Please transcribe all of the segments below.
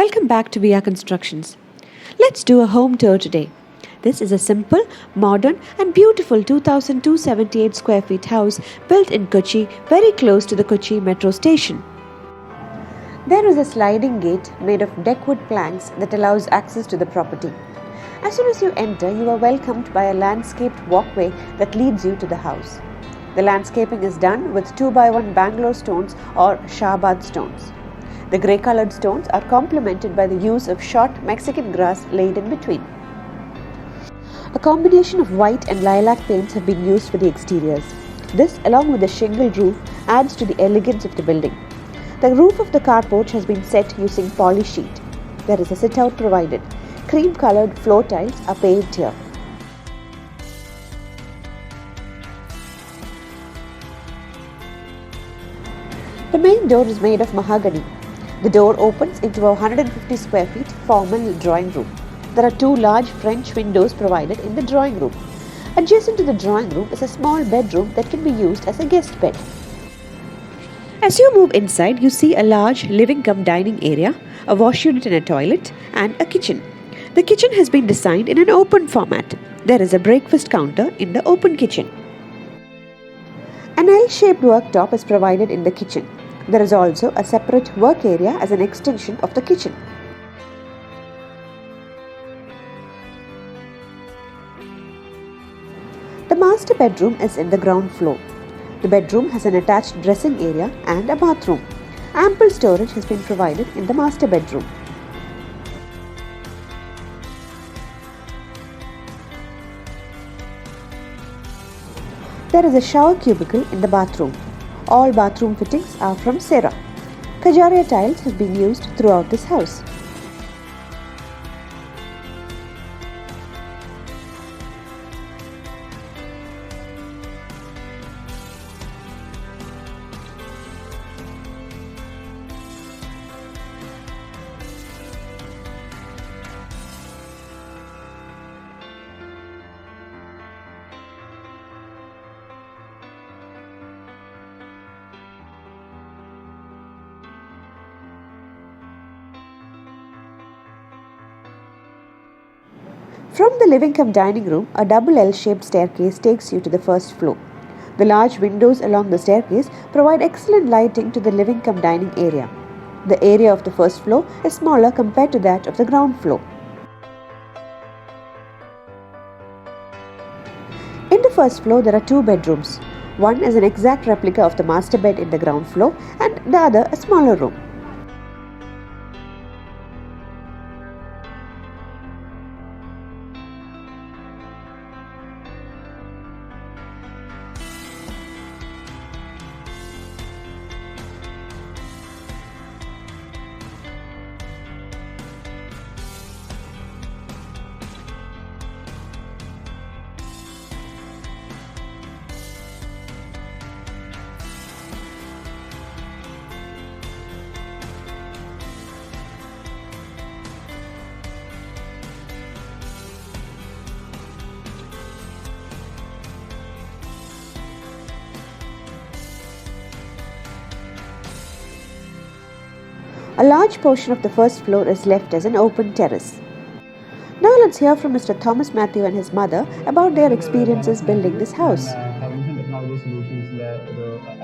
Welcome back to Viya Constructions. Let's do a home tour today. This is a simple, modern and beautiful 2,278 square feet house built in Kochi, very close to the Kochi metro station. There is a sliding gate made of deckwood planks that allows access to the property. As soon as you enter, you are welcomed by a landscaped walkway that leads you to the house. The landscaping is done with 2x1 Bangalore stones or Shahabad stones. The grey-coloured stones are complemented by the use of short Mexican grass laid in between. A combination of white and lilac paints have been used for the exteriors. This, along with the shingle roof, adds to the elegance of the building. The roof of the carport has been set using poly sheet. There is a sit-out provided. Cream-coloured floor tiles are paved here. The main door is made of mahogany. The door opens into a 150 square feet formal drawing room. There are two large French windows provided in the drawing room. Adjacent to the drawing room is a small bedroom that can be used as a guest bed. As you move inside, you see a large living-cum-dining area, a wash unit and a toilet, and a kitchen. The kitchen has been designed in an open format. There is a breakfast counter in the open kitchen. An L-shaped worktop is provided in the kitchen. There is also a separate work area as an extension of the kitchen. The master bedroom is in the ground floor. The bedroom has an attached dressing area and a bathroom. Ample storage has been provided in the master bedroom. There is a shower cubicle in the bathroom. All bathroom fittings are from Cera. Kajaria tiles have been used throughout this house. From the living-cum-dining room, a double L-shaped staircase takes you to the first floor. The large windows along the staircase provide excellent lighting to the living-cum-dining area. The area of the first floor is smaller compared to that of the ground floor. In the first floor, there are two bedrooms. One is an exact replica of the master bed in the ground floor and the other a smaller room. A large portion of the first floor is left as an open terrace. Now let's hear from Mr. Thomas Matthew and his mother about their experiences building this house. Technology Solutions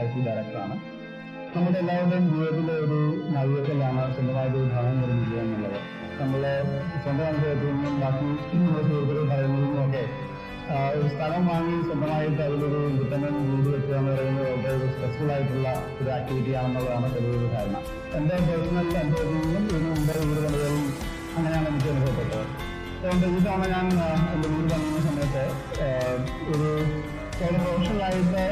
IT director. നമ്മുടെ എല്ലാവരുടെയും ജീവിതത്തിലെ ഒരു നവീകരണമാണ് സ്വന്തമായിട്ട് ഒരു ഭവനം നിർമ്മിക്കുക എന്നുള്ളത്. നമ്മൾ സ്വന്തം അനുഭവത്തിൽ നിന്നും ബാക്കി സുഹൃത്തുക്കൾ പറയുന്നതിനും ഒക്കെ ഒരു സ്ഥലം വാങ്ങി സ്വന്തമായിട്ട് അതിലൊരു ഇൻഡിപെൻഡന്റ് വീട് വെക്കുക എന്ന് പറയുന്നത് വളരെ ഒരു സ്ട്രെസ്ഫുൾ ആയിട്ടുള്ള ഒരു ആക്ടിവിറ്റി ആണെന്നുള്ളതാണ് പൊതുവൊരു ധാരണ. എൻ്റെ പേഴ്സണൽ അനുഭവത്തിൽ നിന്നും ഇതിന് മുമ്പ് വീട് പണികളും അങ്ങനെയാണ് എനിക്ക് അനുഭവപ്പെട്ടത്. അതുകൊണ്ട് ഈ തവണ ഞാൻ എൻ്റെ വീട് പണിയുന്ന സമയത്ത് ഒരു വളരെ പ്രൊഫഷണലായിട്ട്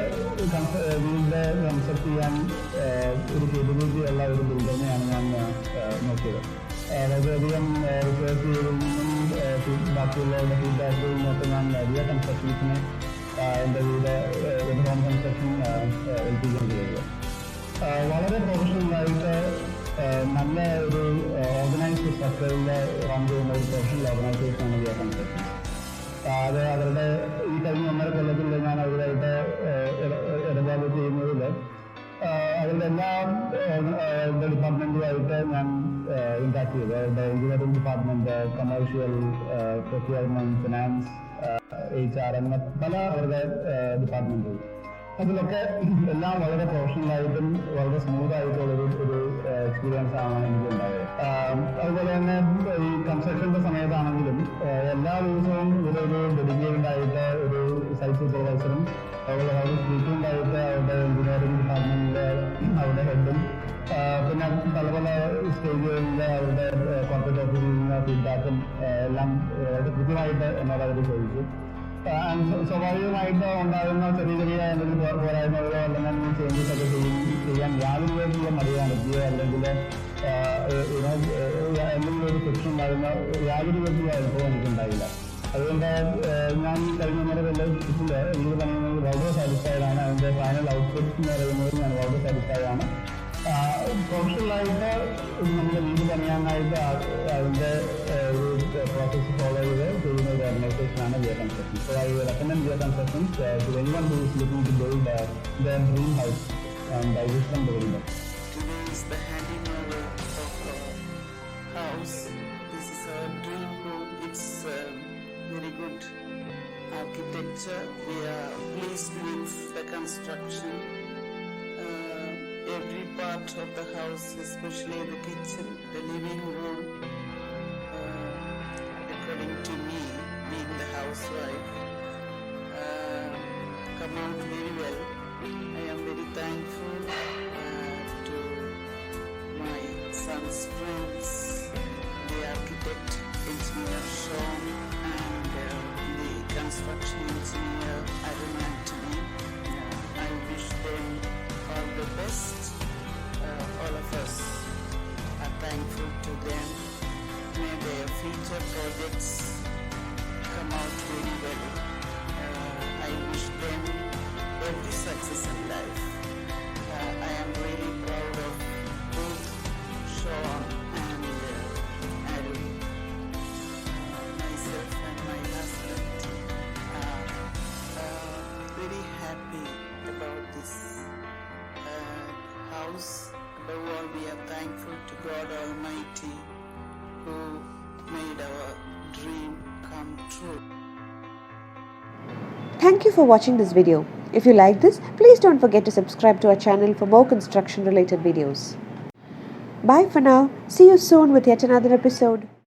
വീടിൻ്റെ കൺസെപ്റ്റ് ചെയ്യാൻ ഒരു കേപ്പബിലിറ്റി ഉള്ള ഒരു ബിൽഡറിനെയാണ് ഞാൻ നോക്കിയത്. വളരെയധികം റിസേർച്ച് ചെയ്തതിനും ബാക്കിയുള്ളവരുടെ ഫീഡ്ബാക്കിൽ നിന്നൊക്കെ ഞാൻ വലിയ കൺസ്ട്രക്ഷൻസിനെ എൻ്റെ വീട് ഹോം കൺസ്ട്രക്ഷൻ ഏൽപ്പിക്കുകയും ചെയ്തത്. വളരെ പ്രൊഫഷണലായിട്ട് നല്ല ഒരു ഓർഗനൈസ്ഡ് സ്ട്രക്ചറിൽ റൺ ചെയ്യുന്ന ഒരു പ്രൊഫഷണൽ ഓർഗനൈസേഷനാണ് വിയ കൺസ്ട്രക്ഷൻ. അത് അവരുടെ ഈ കഴിഞ്ഞ 1.5 കൊല്ലത്തിൽ ഞാൻ അവരുമായിട്ട് ഇടപാട് ചെയ്യുന്നതിൽ അവരുടെ എല്ലാ ഡിപ്പാർട്ട്മെൻറ്റുമായിട്ട് ഞാൻ ഇൻടാക്ട് ചെയ്ത് അവരുടെ engineering department, commercial, procurement, finance, HR അങ്ങനെ പല അവരുടെ ഡിപ്പാർട്ട്മെന്റുകൾ. അതിലൊക്കെ എല്ലാം വളരെ പ്രൊഫഷണലായിട്ടും വളരെ സ്മൂത്ത് ആയിട്ടുള്ളൊരു എക്സ്പീരിയൻസ് ആണ് എനിക്ക് ഉണ്ടായത്. അതുപോലെ തന്നെ ഈ കൺസ്ട്രക്ഷന്റെ സമയത്താണെങ്കിലും എല്ലാ ദിവസവും ഇതിലൊരു ഡെഡിക്കേറ്റഡ് ആയിട്ട് ഒരു സൈറ്റ് സൂപ്പർവൈസറും അതുപോലെ വളരെ ഫ്രീക്വന്റ് ആയിട്ട് അവരുടെ എഞ്ചിനീയറിംഗ് ഡിപ്പാർട്ട്മെന്റിലെ അവരുടെ ഹെഡും പിന്നെ പല പല സ്റ്റേജുകളിൽ അവരുടെ കോർപ്പറേറ്റ് ഓഫീസിൽ നിന്ന് ഫീഡ്ബാക്കും എല്ലാം വളരെ കൃത്യമായിട്ട് എന്നോട് അവർ ചോദിച്ചു. സ്വാഭാവികമായിട്ട് ഉണ്ടാകുന്ന ചെറിയ ചെറിയ എന്തെങ്കിലും പോരായ്മകളോ അല്ലെങ്കിൽ ചേഞ്ചസ് ഒക്കെ ചെയ്യാൻ യാതൊരു വിധത്തിലുള്ള മടി കാണിക്കുകയോ അല്ലെങ്കിൽ എന്തെങ്കിലും ഒരു ഫിക്ഷൻ ഉണ്ടാകുന്ന യാതൊരു വിധത്തിലുള്ള അനുഭവം എനിക്കുണ്ടായില്ല. അതുകൊണ്ട് ഞാൻ കഴിഞ്ഞ നേരത്തെ എനിക്ക് പണിയുന്നത് വളരെ സാറ്റിസ്ഫൈഡ് ആണ്. അതിൻ്റെ ഫൈനൽ ഔട്ട്പുട്ട് എന്ന് പറയുന്നത് ഞാൻ വളരെ സാറ്റിസ്ഫൈഡ് ആണ്. പ്രൊഫഷണലായിട്ട് നമ്മുടെ വീട് പണിയാനായിട്ട് അതിൻ്റെ ഒരു പ്രോസസ് ഫോളോ ചെയ്ത് ചെയ്യുന്ന ഒരു ഓർഗനൈസേഷനാണ് Viya Construction. So I recommend Viya Construction to anyone who is looking to build their dream house, and I wish them the very best. Today is the handing over of our house. This is our dream home. It's very good architecture. We are pleased with the construction. Every part of the house, especially the kitchen, the living room, according to me, being the housewife, come out very well. I am very thankful to my son's friends, the architect, engineer Sean, and the construction engineer Arunantony. I wish them all the best. All of us are thankful to them. May their future projects come out very well. I wish them every success in life. I am really proud of both Sean and Arun. Myself and my husband are very happy about this house. Above all, we are thankful to God Almighty who made our dream come true. Thank you for watching this video. If you like this, please don't forget to subscribe to our channel for more construction related videos. Bye for now. See you soon with yet another episode.